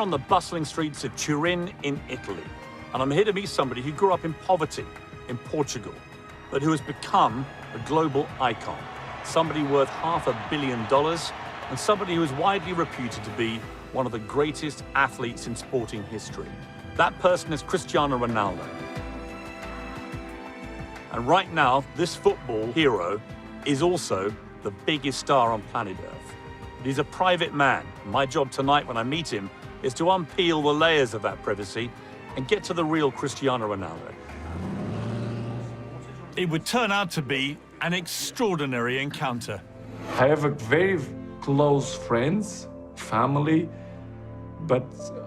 on the bustling streets of Turin in Italy, and I'm here to meet somebody who grew up in poverty in Portugal, but who has become a global icon, somebody worth $500 million, and somebody who is widely reputed to be one of the greatest athletes in sporting history. That person is Cristiano Ronaldo. And right now, this football hero is also the biggest star on planet Earth. But he's a private man. My job tonight when I meet him is to unpeel the layers of that privacy and get to the real Cristiano Ronaldo. It would turn out to be an extraordinary encounter. I have a very close friends, family, but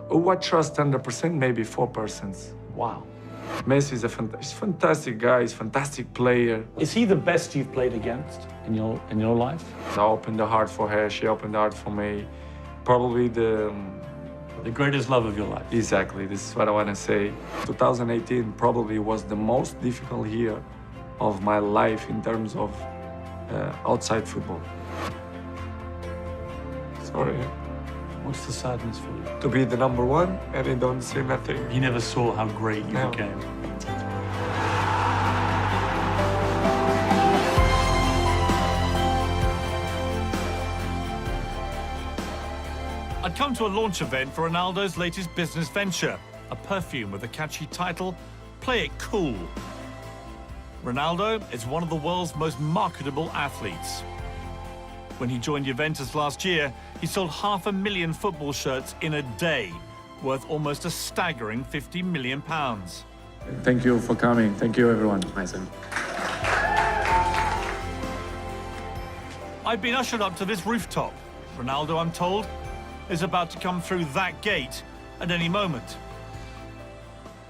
who I trust 100%, maybe 4%. Wow. Messi is a fantastic guy, he's a fantastic player. Is he the best you've played against in your life? I opened the heart for her, she opened the heart for me. Probably the greatest love of your life. Exactly, this is what I want to say. 2018 probably was the most difficult year of my life in terms of outside football. Sorry. What's the sadness for you? To be the number one and I don't say nothing. You never saw how great you became. I'd come to a launch event for Ronaldo's latest business venture, a perfume with a catchy title, Play It Cool. Ronaldo is one of the world's most marketable athletes. When he joined Juventus last year, he sold 500,000 football shirts in a day, worth almost a staggering £50 million. Thank you for coming. Thank you, everyone. Amazing. I've been ushered up to this rooftop. Ronaldo, I'm told, is about to come through that gate at any moment.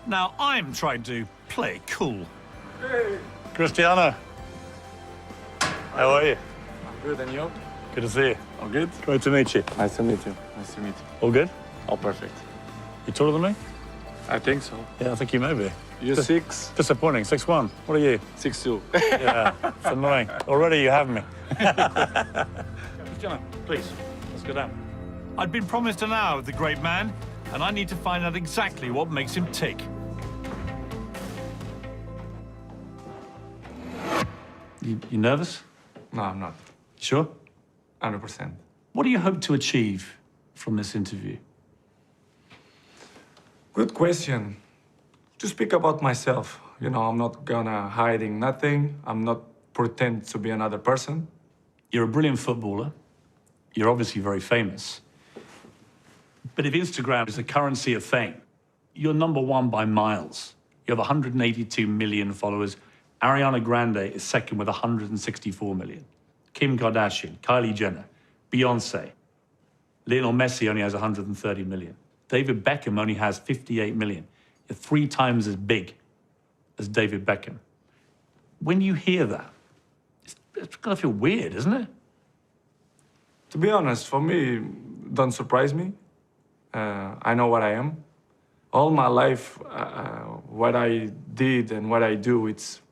Now, I'm trying to play it cool. Hey. Cristiano, how are you? I'm good, and you? Good to see you. All good? Great to meet you. Nice to meet you. Nice to meet you. All good? All perfect. You taller than me? I think so. Yeah, I think you may be. You're 6'. Disappointing. 6'1". What are you? 6'2". Yeah, it's annoying. Already you have me. Cristiano, please, let's go down. I'd been promised an hour with the great man, and I need to find out exactly what makes him tick. You nervous? No, I'm not. Sure? 100%. What do you hope to achieve from this interview? Good question. To speak about myself, you know, I'm not gonna hiding nothing. I'm not pretend to be another person. You're a brilliant footballer. You're obviously very famous. But if Instagram is the currency of fame, you're number one by miles. You have 182 million followers. Ariana Grande is second with 164 million. Kim Kardashian, Kylie Jenner, Beyonce. Lionel Messi only has 130 million. David Beckham only has 58 million. You're 3 times as big as David Beckham. When you hear that, it's gonna feel weird, isn't it? To be honest, for me, don't surprise me. I know what I am. All my life, what I did and what I do, it's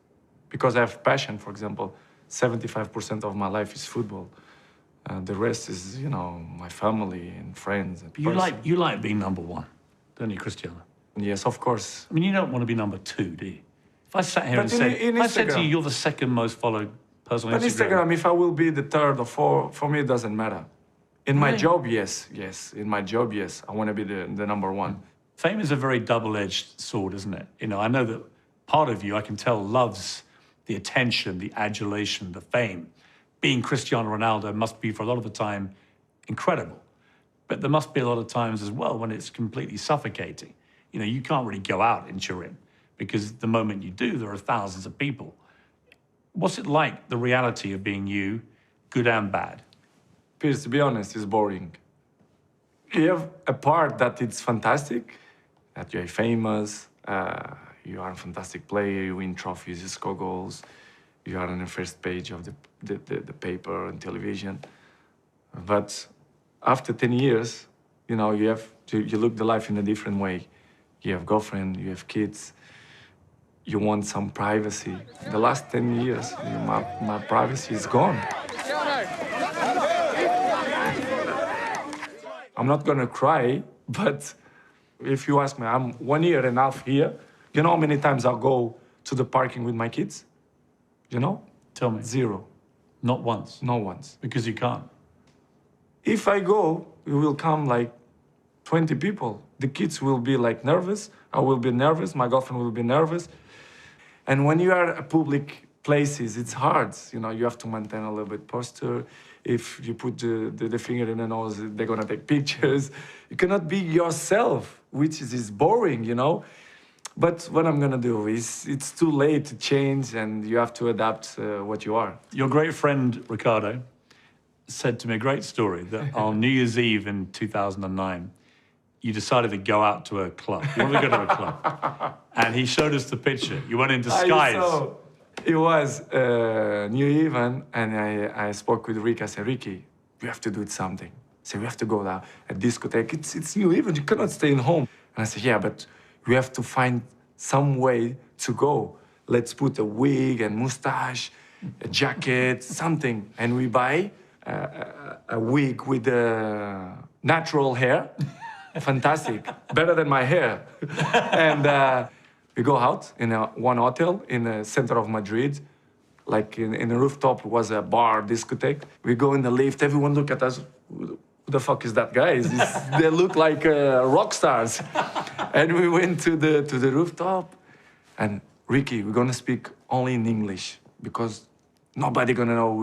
because I have passion. For example, 75% of my life is football. The rest is, you know, my family and friends. And You like being number one, don't you, Cristiano? Yes, of course. I mean, you don't want to be number 2, do you? If I sat here But and said, in if I said to Instagram- you, you're the second most followed person on But Instagram, if I will be the 3rd or 4th, for me, it doesn't matter. In my Really? job, yes. In my job, yes. I want to be the number one. Fame is a very double-edged sword, isn't it? You know, I know that part of you, I can tell, loves the attention, the adulation, the fame. Being Cristiano Ronaldo must be, for a lot of the time, incredible. But there must be a lot of times as well when it's completely suffocating. You know, you can't really go out in Turin because the moment you do, there are thousands of people. What's it like, the reality of being you, good and bad? Piers, to be honest, it's boring. You have a part that it's fantastic, that you're famous, you are a fantastic player, you win trophies, you score goals, you are on the first page of the paper and television. But after 10 years, you know, you look the life in a different way. You have girlfriend, you have kids, you want some privacy. The last 10 years, my privacy is gone. I'm not gonna cry But if you ask me, I'm 1.5 years here. You know how many times I'll go to the parking with my kids? You know? Tell me. 0. Not once. No once. Because you can't. If I go, it will come like 20 people. The kids will be like nervous. I will be nervous. My girlfriend will be nervous. And when you are at public places, it's hard. You know, you have to maintain a little bit posture. If you put the finger in the nose, they're gonna take pictures. You cannot be yourself, which is boring, you know? But what I'm gonna do is, it's too late to change and you have to adapt what you are. Your great friend, Ricardo, said to me a great story that on New Year's Eve in 2009, you decided to go out to a club. You wanted to go to a club. And he showed us the picture. You went in disguise. It was New Even, and I spoke with Ricky. I said, Ricky, we have to do something. I said, we have to go down a discotheque. It's New Even, you cannot stay in home. And I said, yeah, but we have to find some way to go. Let's put a wig and mustache, a jacket, something. And we buy a wig with natural hair. Fantastic, better than my hair. And we go out in one hotel in the center of Madrid, like in the rooftop was a bar, discotheque. We go in the lift, everyone look at us, who the fuck is that guy? They look like rock stars. And we went to the rooftop, and Ricky, we're gonna speak only in English, because nobody gonna know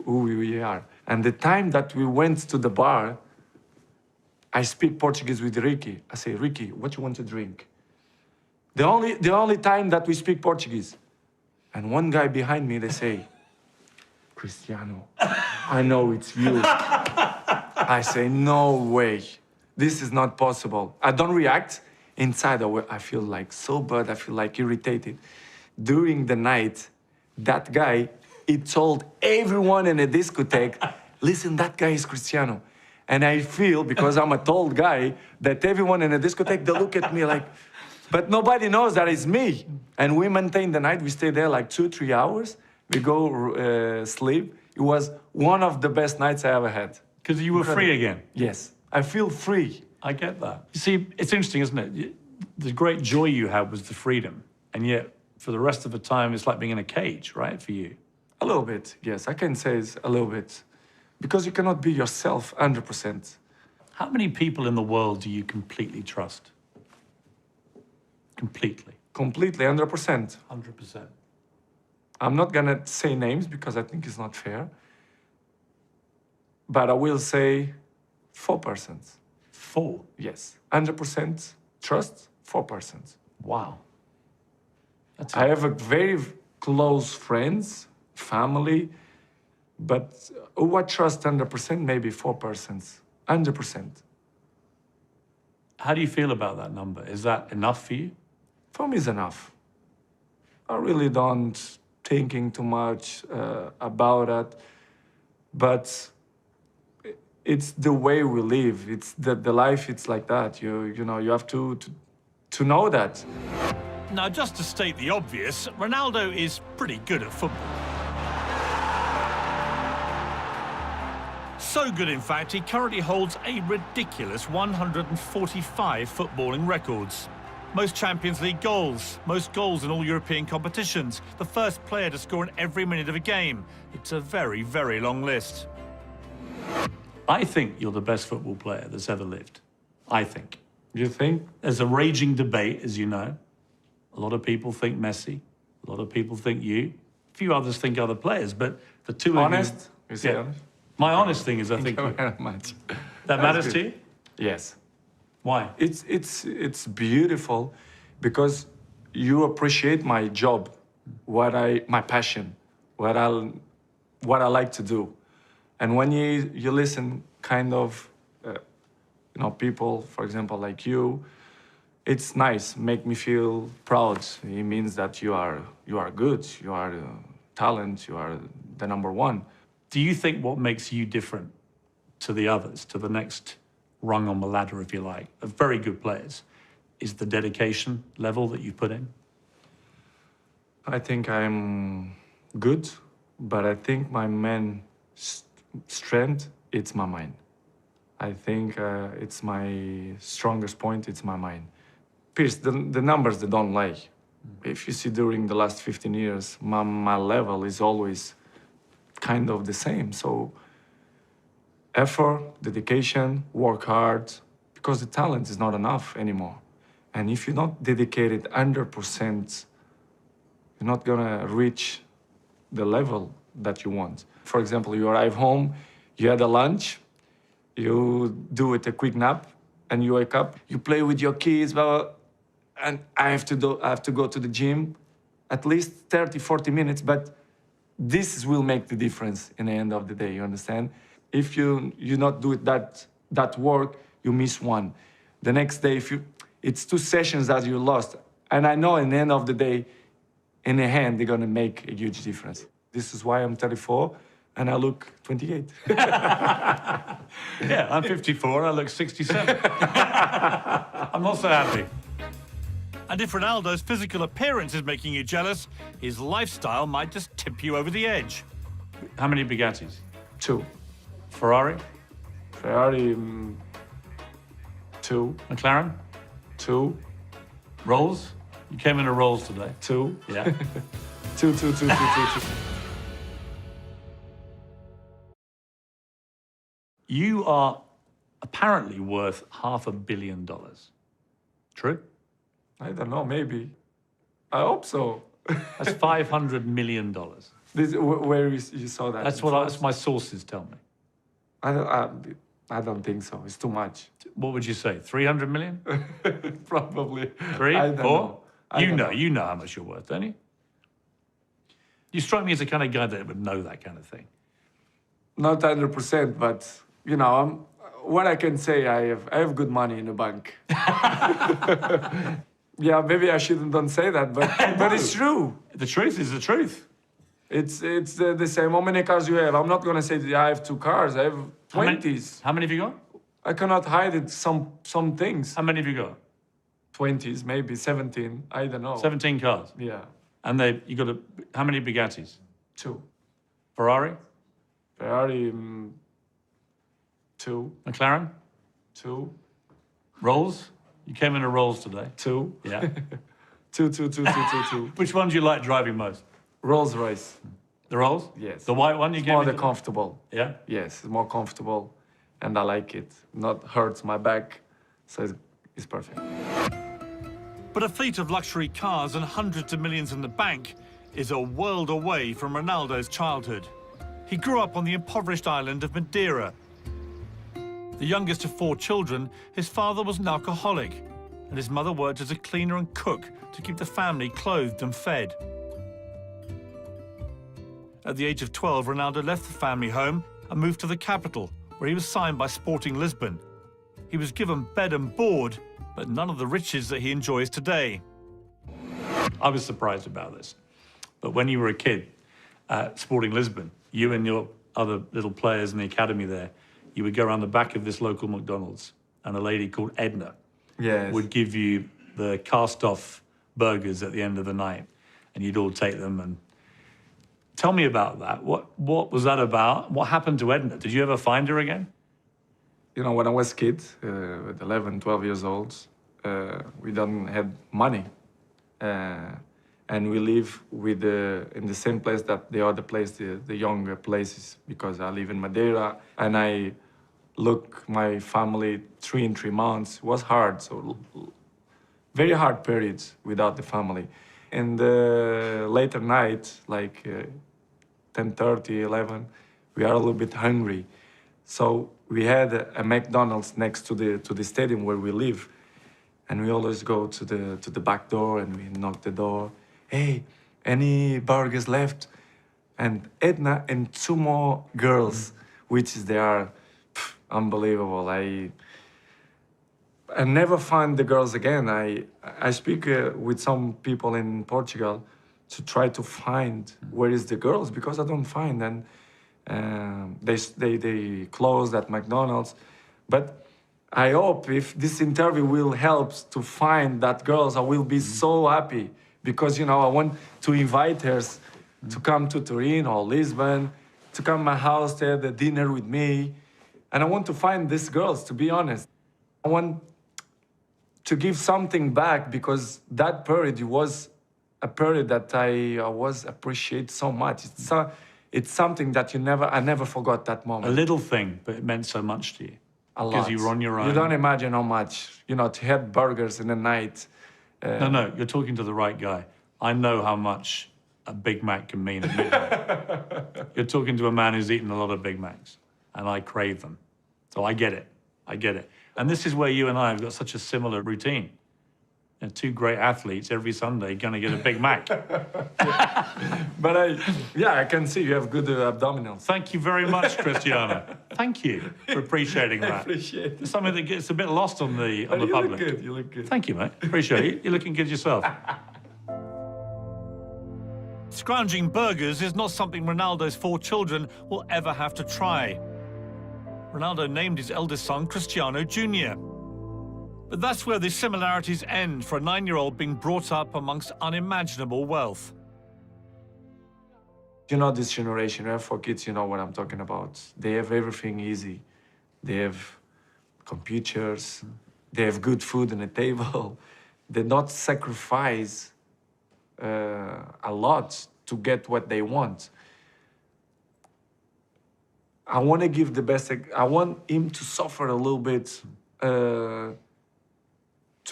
who we are. And the time that we went to the bar, I speak Portuguese with Ricky. I say, Ricky, what you want to drink? The only time that we speak Portuguese. And one guy behind me, they say, Cristiano, I know it's you. I say, no way. This is not possible. I don't react. Inside, I feel like so bad. I feel like irritated. During the night, that guy, he told everyone in the discotheque, listen, that guy is Cristiano. And I feel, because I'm a tall guy, that everyone in the discotheque, they look at me like, but nobody knows that it's me. And we maintain the night. We stay there like 2-3 hours. We go sleep. It was one of the best nights I ever had. Because you were free again. Yes, I feel free. I get that. You see, it's interesting, isn't it? The great joy you had was the freedom. And yet, for the rest of the time, it's like being in a cage, right, for you? A little bit, yes. I can say it's a little bit. Because you cannot be yourself 100%. How many people in the world do you completely trust? Completely. Completely, 100%. 100%. I'm not gonna say names because I think it's not fair. But I will say 4%. 4? Yes. 100% trust, 4%. Wow. I have a very close friends, family, but who I trust 100%, maybe 4%. 100%. How do you feel about that number? Is that enough for you? For me, it's enough. I really don't thinking too much about it, but it's the way we live. It's the life. It's like that. You know you have to know that. Now, just to state the obvious, Ronaldo is pretty good at football. So good, in fact, he currently holds a ridiculous 145 footballing records. Most Champions League goals, most goals in all European competitions, the first player to score in every minute of a game. It's a very, very long list. I think you're the best football player that's ever lived. I think. You think? There's a raging debate, as you know. A lot of people think Messi. A lot of people think you. A few others think other players, but the two honest? of you... You say honest? My honest thing is I think... Thank you very much. That matters to you? Yes. Why? It's beautiful because you appreciate my job, my passion, what I like to do. And when you listen kind of, people, for example, like you, it's nice, make me feel proud. It means that you are good, you are talent, you are the number one. Do you think what makes you different to the others, to the next rung on the ladder, if you like, of very good players, is the dedication level that you put in? I think I'm good, but I think my main strength, it's my mind. I think it's my strongest point, it's my mind. Piers, the numbers, they don't lie. If you see during the last 15 years, my level is always kind of the same. So effort, dedication, work hard, because the talent is not enough anymore. And if you're not dedicated 100%, you're not gonna reach the level that you want. For example, you arrive home, you had a lunch, you do it a quick nap, and you wake up, you play with your kids, blah, blah, and I have to go to the gym at least 30, 40 minutes, but this will make the difference in the end of the day, you understand? If you not do it that work, you miss one. The next day, it's 2 sessions that you lost. And I know in the end of the day, in the hand, they're gonna make a huge difference. This is why I'm 34 and I look 28. Yeah, I'm 54 and I look 67. I'm not so happy. And if Ronaldo's physical appearance is making you jealous, his lifestyle might just tip you over the edge. How many Bugattis? 2. Ferrari? Ferrari, 2. McLaren? 2. Rolls? You came in a Rolls today. 2. Yeah. 2. You are apparently worth $500 million. True? I don't know, maybe. I hope so. That's $500 million. Where you saw that? That's my sources tell me. I don't think so. It's too much. What would you say? 300 million? Probably. 3? I don't 4? know. You know how much you're worth, don't you? You strike me as the kind of guy that would know that kind of thing. Not 100%, but you know, what I can say, I have good money in the bank. Yeah, maybe I don't say that, but it's true. The truth is the truth. It's the same. How many cars you have? I'm not gonna say that I have 2 cars. I have 20s. How many have you got? I cannot hide it. Some things. How many have you got? 20s, maybe 17. I don't know. 17 cars. Yeah, And you got how many Bugattis? 2. Ferrari? Ferrari, 2. McLaren? 2. Rolls? You came in a Rolls today. 2. Yeah. 2. Which one do you like driving most? Rolls Royce. The Rolls? Yes. The white one you gave More me? comfortable. Yeah? Yes, it's more comfortable, and I like it. Not hurts my back, so it's perfect. But a fleet of luxury cars and hundreds of millions in the bank is a world away from Ronaldo's childhood. He grew up on the impoverished island of Madeira. The youngest of 4 children, his father was an alcoholic, and his mother worked as a cleaner and cook to keep the family clothed and fed. At the age of 12, Ronaldo left the family home and moved to the capital, where he was signed by Sporting Lisbon. He was given bed and board, but none of the riches that he enjoys today. I was surprised about this. But when you were a kid at Sporting Lisbon, you and your other little players in the academy there, you would go around the back of this local McDonald's, and a lady called Edna would give you the cast-off burgers at the end of the night, and you'd all take them. And tell me about that. What was that about? What happened to Edna? Did you ever find her again? You know, when I was a kid, with 11, 12 years old, we don't have money. And we live in the same place that the other place, the younger places, because I live in Madeira, and I look my family 3 in 3 months. It was hard, so very hard periods without the family. In the later night, like 10:30, 11, we are a little bit hungry. So we had a McDonald's next to the stadium where we live, and we always go to the back door and we knock the door. Hey, any burgers left? And Edna and 2 more girls, which they are unbelievable. I never find the girls again. I speak with some people in Portugal to try to find where is the girls, because I don't find. And they closed at McDonald's. But I hope if this interview will help to find that girls, I will be so happy, because, you know, I want to invite her to come to Turin or Lisbon, to come to my house, to have a dinner with me, And I want to find these girls, to be honest. I want to give something back because that period was a period that I was appreciate so much. It's something that I never forgot that A moment. little thing, but it meant so much to you. A lot. Because you were on your own. You don't imagine how much, to have burgers in the night. No, you're talking to the right guy. I know how much a Big Mac can mean at midnight. You're talking to a man who's eaten a lot of Big Macs, and I crave them. So I get it. I get it. And this is where you and I have got such a similar routine. Two great athletes every Sunday going to get a Big Mac. But I can see you have good abdominals. Thank you very much, Cristiano. Thank you for appreciating that. I appreciate it. It's something that gets a bit lost on the You public. look good, you look good. Thank you, mate. Appreciate it. You're looking good yourself. Scrounging burgers is not something Ronaldo's 4 children will ever have to try. Ronaldo named his eldest son Cristiano Jr. But that's where the similarities end for a 9-year-old being brought up amongst unimaginable wealth. This generation, you have 4 kids, you know what I'm talking about. They have everything easy. They have computers, they have good food on the table. They not sacrifice a lot to get what they want. I want to give the best. I want him to suffer a little bit to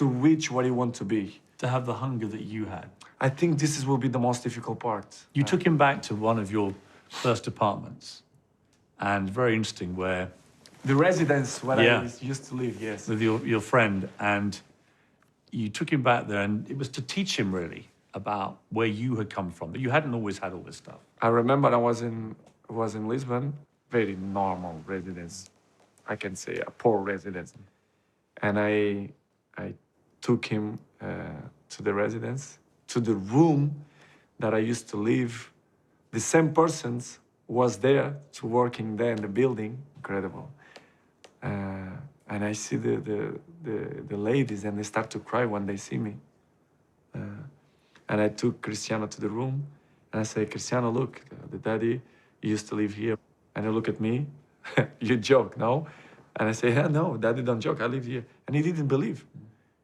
reach what he wants to be. To have the hunger that you had. I think will be the most difficult part. You took him back to one of your first apartments, and very interesting, where The residence where Yeah. I used to live, yes. with your friend, and you took him back there, and it was to teach him really about where you had come from, that you hadn't always had all this stuff. I remember I was in Lisbon, very normal residence. I can say a poor residence. And I took him to the residence, to the room that I used to live. The same persons was there to working there in the building, incredible. And I see the ladies, and they start to cry when they see me. And I took Cristiano to the room, and I say, Cristiano, look, the daddy used to live here. And he look at me, you joke, no? And I say, no, daddy don't joke, I live here. And he didn't believe.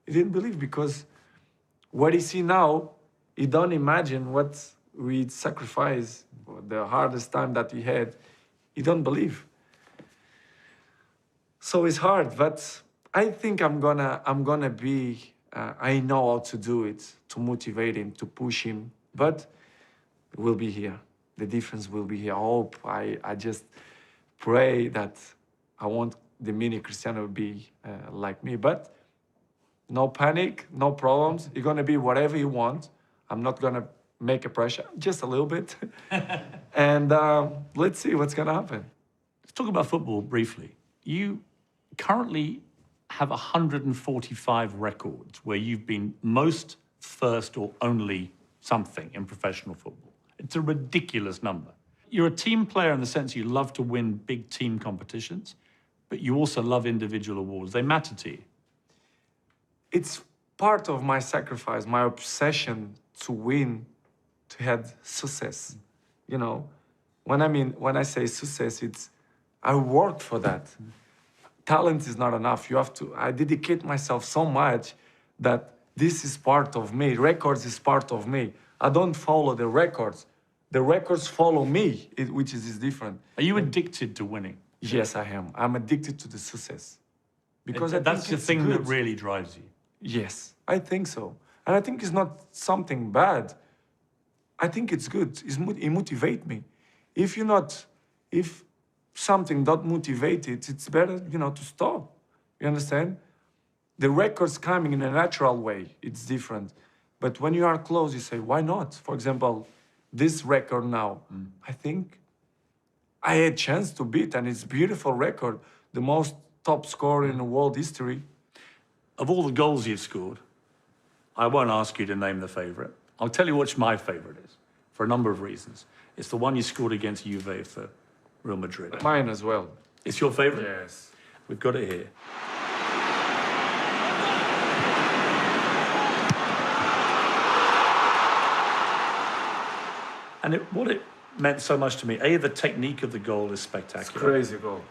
He didn't believe because what he see now, he don't imagine what we sacrifice, the hardest time that he had. He don't believe. So it's hard, but I think I'm gonna be, I know how to do it, to motivate him, to push him, but we'll be here. The difference will be here. I hope, I just pray that I want the mini Cristiano to be like me, but no panic, no problems. You're gonna be whatever you want. I'm not gonna make a pressure, just a little bit. And let's see what's gonna happen. Let's talk about football briefly. You currently have 145 records where you've been most, first, or only something in professional football. It's a ridiculous number. You're a team player in the sense you love to win big team competitions, but you also love individual awards. They matter to you. It's part of my sacrifice, my obsession to win, to have success. When I say success, it's I worked for that. Talent is not enough. I dedicate myself so much that this is part of me. Records is part of me. I don't follow the records. The records follow me, which is different. Are you addicted to winning? Yes, I am. I'm addicted to the success. Because That's the thing good. that really drives you. Yes, I think so. And I think it's not something bad. I think it's good. It motivates me. If something not motivated, it's better, to stop. You understand? The record's coming in a natural way. It's different. But when you are close, you say, why not? For example, this record now, I think I had a chance to beat, and it's a beautiful record, the most top scorer in the world history. Of all the goals you've scored, I won't ask you to name the favourite. I'll tell you which my favourite is, for a number of reasons. It's the one you scored against Juve for Real Madrid. Mine as well. It's your favourite? Yes. We've got it here. And what it meant so much to me, A, the technique of the goal is spectacular. Crazy goal.